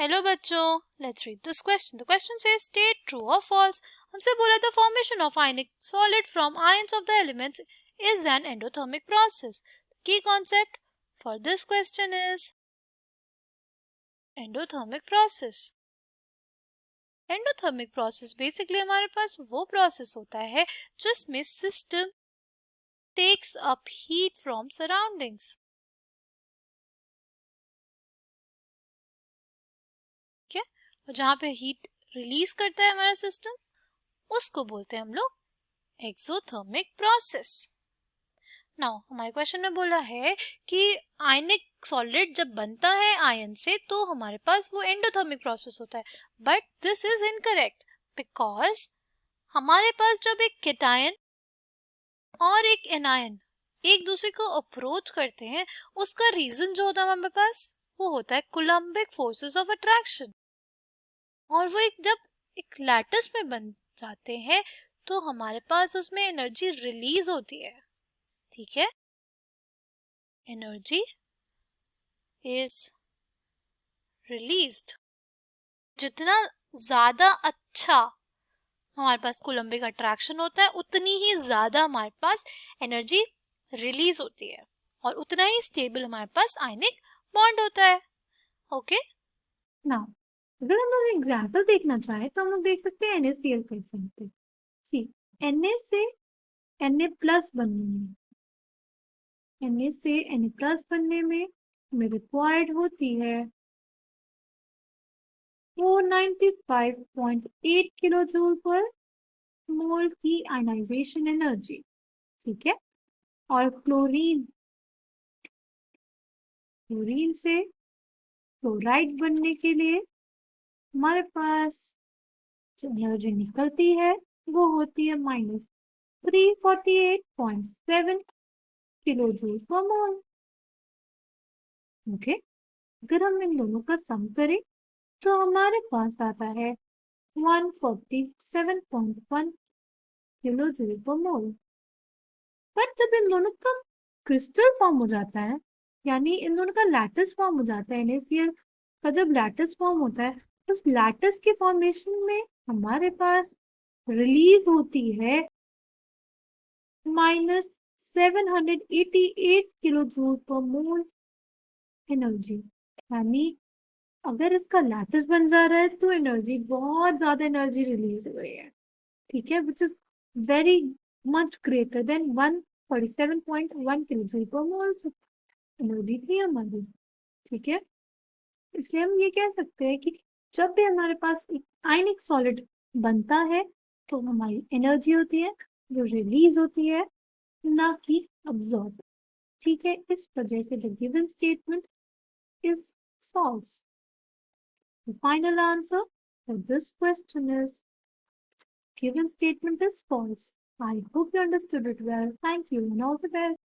Hello बच्चों, let's read this question. The question says state true और false. हमसे बोला the formation of ionic solid from ions of the elements is an endothermic process. की concept for this question is endothermic process. Endothermic process basically हमारे पास वो process होता है जिसमें system takes up heat from surroundings. क्या? और जहाँ पे हीट रिलीज करता है हमारा सिस्टम, उसको बोलते हैं हम लोग एक्सोथर्मिक प्रोसेस. नाउ हमारे क्वेश्चन में बोला है कि आयनिक सॉलिड जब बनता है आयन से तो हमारे पास वो एंडोथर्मिक प्रोसेस होता है. But this is incorrect because हमारे पास जब एक केटायन और एक एनायन एक दूसरे को अप्रोच करते हैं, उसका रीजन जो होता है हमारे पास वो होता है कूलम्बिक फोर्सेस ऑफ अट्रैक्शन. और वो जब एक लैटिस में बन जाते हैं तो हमारे पास उसमें एनर्जी रिलीज होती है. ठीक है, एनर्जी इज रिलीज्ड. जितना ज्यादा अच्छा हमारे पास कूलम्बिक अट्रैक्शन होता है उतनी ही ज्यादा हमारे पास एनर्जी रिलीज होती है और उतना ही स्टेबल हमारे पास आयनिक बॉन्ड होता है. ओके नाउ अगर हम लोग एग्जाम्पल देखना चाहें तो हम लोग देख सकते हैं NaCl का एग्जाम्पल. सी Na से Na प्लस बनने में Na से Na प्लस बनने में हमें रिक्वायर्ड होती है 495.8 किलो जूल पर मोल की आयनाइजेशन एनर्जी. ठीक है, और क्लोरीन से क्लोराइड बनने के लिए हमारे पास जो एनर्जी निकलती है वो होती है -348.7 किलो जूल पर मोल. ओके, अगर हम इन दोनों का सम करें तो हमारे पास आता है 147.1 किलो जूल पर मोल. बट जब इन दोनों का क्रिस्टल फॉर्म हो जाता है, यानी इन दोनों का लैटिस फॉर्म हो जाता है, NaCl का जब लैटिस फॉर्म होता है तो उस लैटिस के फॉर्मेशन में हमारे पास रिलीज होती है -788 किलो जूल पर मोल एनर्जी. यानी अगर इसका लैटिस बन जा रहा है तो एनर्जी बहुत ज्यादा एनर्जी रिलीज हो रही है. ठीक है, which is very much greater than 147.1 kilo joule पर मोल एनर्जी थी हमारी. ठीक है, इसलिए हम ये कह सकते हैं कि जब भी हमारे पास एक आयनिक सॉलिड बनता है तो हमारी एनर्जी होती है जो रिलीज होती है, ना कि अब्सॉर्ब. ठीक है, इस वजह से the given statement is false. The final answer for this question is given statement is false. I hope you understood it well. Thank you and all the best.